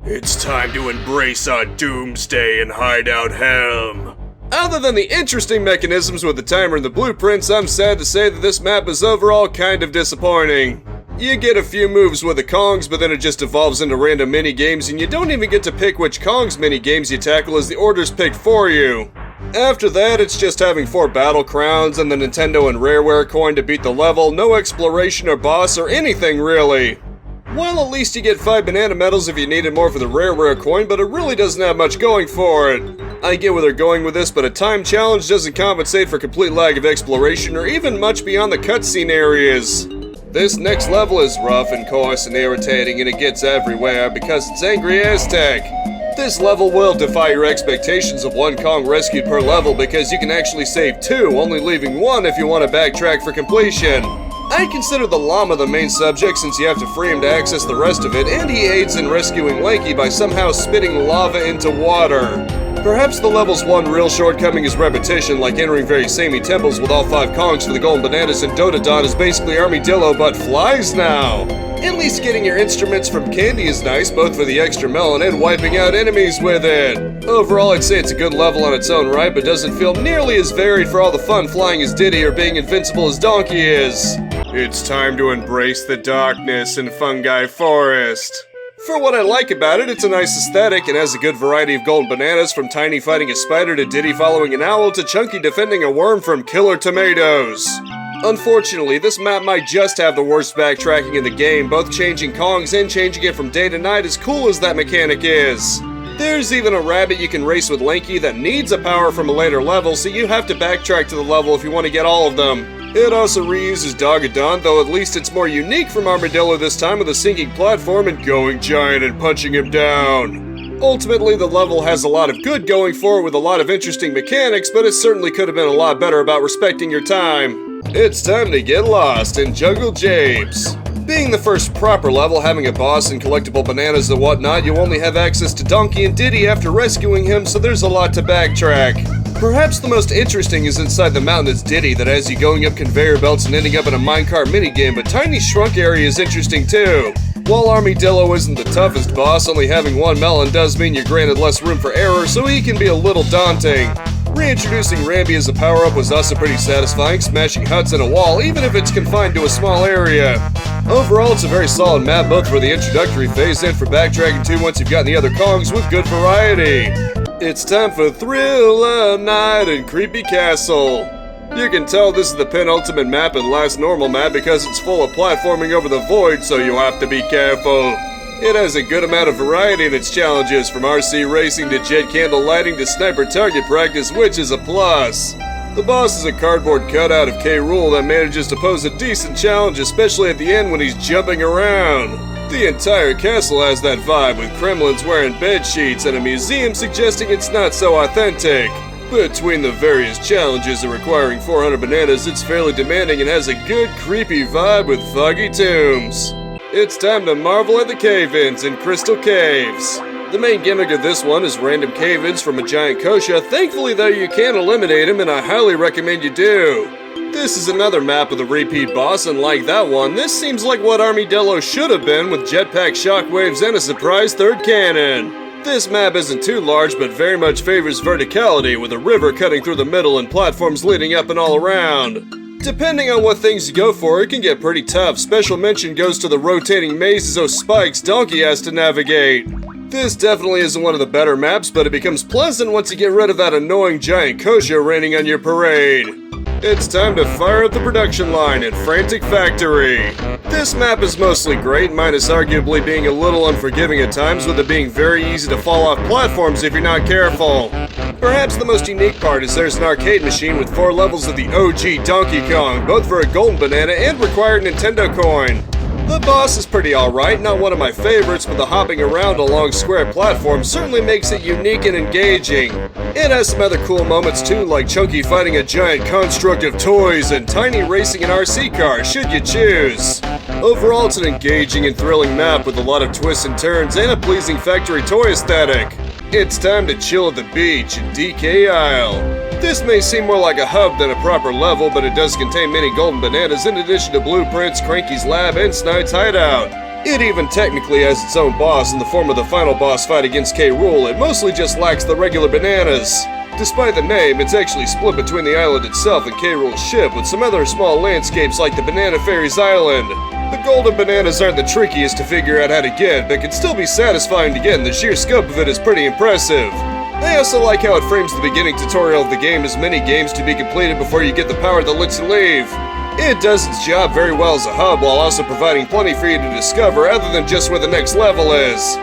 It's time to embrace our doomsday and Hideout helm. Other than the interesting mechanisms with the timer and the blueprints, I'm sad to say that this map is overall kind of disappointing. You get a few moves with the Kongs, but then it just evolves into random mini-games, and you don't even get to pick which Kongs mini-games you tackle as the order's picked for you. After that, it's just having 4 battle crowns and the Nintendo and Rareware coin to beat the level, no exploration or boss or anything really. Well, at least you get 5 banana medals if you needed more for the Rareware coin, but it really doesn't have much going for it. I get where they're going with this, but a time challenge doesn't compensate for complete lack of exploration or even much beyond the cutscene areas. This next level is rough and coarse and irritating, and it gets everywhere because it's Angry Aztec. This level will defy your expectations of 1 Kong rescued per level because you can actually save 2, only leaving 1 if you want to backtrack for completion. I consider the llama the main subject since you have to free him to access the rest of it, and he aids in rescuing Lanky by somehow spitting lava into water. Perhaps the level's one real shortcoming is repetition, like entering very samey temples with all 5 Kongs for the golden bananas, and Dotodon is basically Armadillo but flies now. At least getting your instruments from Candy is nice, both for the extra melon and wiping out enemies with it. Overall, I'd say it's a good level on its own right, but doesn't feel nearly as varied for all the fun flying as Diddy or being invincible as Donkey is. It's time to embrace the darkness in Fungi Forest. For what I like about it, it's a nice aesthetic and has a good variety of golden bananas, from Tiny fighting a spider to Diddy following an owl to Chunky defending a worm from Killer Tomatoes. Unfortunately, this map might just have the worst backtracking in the game, both changing Kongs and changing it from day to night, as cool as that mechanic is. There's even a rabbit you can race with Lanky that needs a power from a later level, so you have to backtrack to the level if you want to get all of them. It also reuses Doggadon, though at least it's more unique from Armadillo this time with a sinking platform and going giant and punching him down. Ultimately, the level has a lot of good going for it with a lot of interesting mechanics, but it certainly could have been a lot better about respecting your time. It's time to get lost and juggle Japes. Being the first proper level, having a boss and collectible bananas and whatnot, you only have access to Donkey and Diddy after rescuing him, so there's a lot to backtrack. Perhaps the most interesting is inside the mountain is Diddy, that has you going up conveyor belts and ending up in a minecart minigame, but Tiny Shrunk area is interesting too. While Armadillo isn't the toughest boss, only having 1 melon does mean you're granted less room for error, so he can be a little daunting. Reintroducing Rambi as a power-up was also pretty satisfying, smashing huts in a wall, even if it's confined to a small area. Overall, it's a very solid map, both for the introductory phase and for backtracking too once you've gotten the other Kongs with good variety. It's time for Thrill of Night and Creepy Castle. You can tell this is the penultimate map and last normal map because it's full of platforming over the void, so you have to be careful. It has a good amount of variety in its challenges, from RC racing to jet candle lighting to sniper target practice, which is a plus. The boss is a cardboard cutout of Rool that manages to pose a decent challenge, especially at the end when he's jumping around. The entire castle has that vibe, with Kremlins wearing bed sheets and a museum suggesting it's not so authentic. Between the various challenges and requiring 400 bananas, it's fairly demanding and has a good creepy vibe with foggy tombs. It's time to marvel at the cave-ins in Crystal Caves. The main gimmick of this one is random cave-ins from a giant kosha. Thankfully though, you can eliminate him, and I highly recommend you do. This is another map with a repeat boss, and like that one, this seems like what Armadillo should have been, with jetpack shockwaves and a surprise third cannon. This map isn't too large, but very much favors verticality, with a river cutting through the middle and platforms leading up and all around. Depending on what things you go for, it can get pretty tough. Special mention goes to the rotating mazes of spikes Donkey has to navigate. This definitely isn't one of the better maps, but it becomes pleasant once you get rid of that annoying giant kosha raining on your parade. It's time to fire up the production line at Frantic Factory. This map is mostly great, minus arguably being a little unforgiving at times, with it being very easy to fall off platforms if you're not careful. Perhaps the most unique part is there's an arcade machine with 4 levels of the OG Donkey Kong, both for a golden banana and required Nintendo coin. The boss is pretty alright, not one of my favorites, but the hopping around along square platforms certainly makes it unique and engaging. It has some other cool moments too, like Chunky fighting a giant construct of toys and Tiny racing an RC car, should you choose. Overall, it's an engaging and thrilling map with a lot of twists and turns and a pleasing factory toy aesthetic. It's time to chill at the beach in DK Isle. This may seem more like a hub than a proper level, but it does contain many golden bananas in addition to blueprints, Cranky's lab, and Snide's hideout. It even technically has its own boss in the form of the final boss fight against Rool. It mostly just lacks the regular bananas. Despite the name, it's actually split between the island itself and Rool's ship, with some other small landscapes like the Banana Fairies Island. The golden bananas aren't the trickiest to figure out how to get, but can still be satisfying to get, and the sheer scope of it is pretty impressive. I also like how it frames the beginning tutorial of the game as many games to be completed before you get the power that lets you leave. It does its job very well as a hub while also providing plenty for you to discover other than just where the next level is.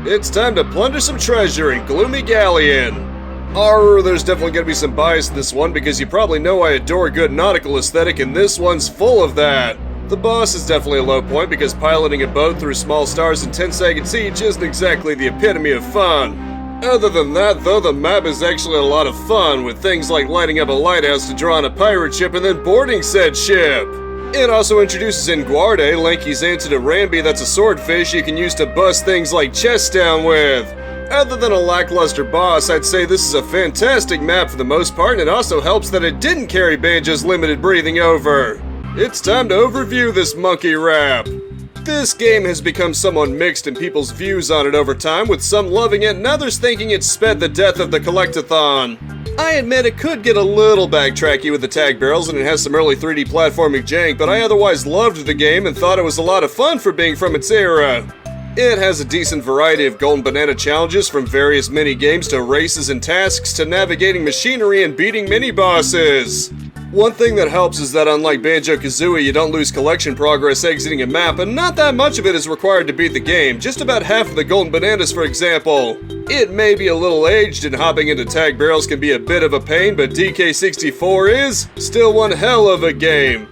It's time to plunder some treasure in Gloomy Galleon. There's definitely gonna be some bias in this one because you probably know I adore a good nautical aesthetic and this one's full of that. The boss is definitely a low point because piloting a boat through small stars in 10 seconds each isn't exactly the epitome of fun. Other than that though, the map is actually a lot of fun with things like lighting up a lighthouse to draw on a pirate ship and then boarding said ship. It also introduces in Guarde, Lanky's answer to Rambi that's a swordfish you can use to bust things like chests down with. Other than a lackluster boss, I'd say this is a fantastic map for the most part, and it also helps that it didn't carry Banjo's limited breathing over. It's time to overview this monkey rap. This game has become somewhat mixed in people's views on it over time, with some loving it and others thinking it sped the death of the Collectathon. I admit it could get a little backtracky with the tag barrels and it has some early 3D platforming jank, but I otherwise loved the game and thought it was a lot of fun for being from its era. It has a decent variety of golden banana challenges from various mini-games to races and tasks to navigating machinery and beating mini-bosses. One thing that helps is that unlike Banjo-Kazooie, you don't lose collection progress exiting a map, and not that much of it is required to beat the game, just about half of the golden bananas for example. It may be a little aged and hopping into tag barrels can be a bit of a pain, but DK64 is still one hell of a game.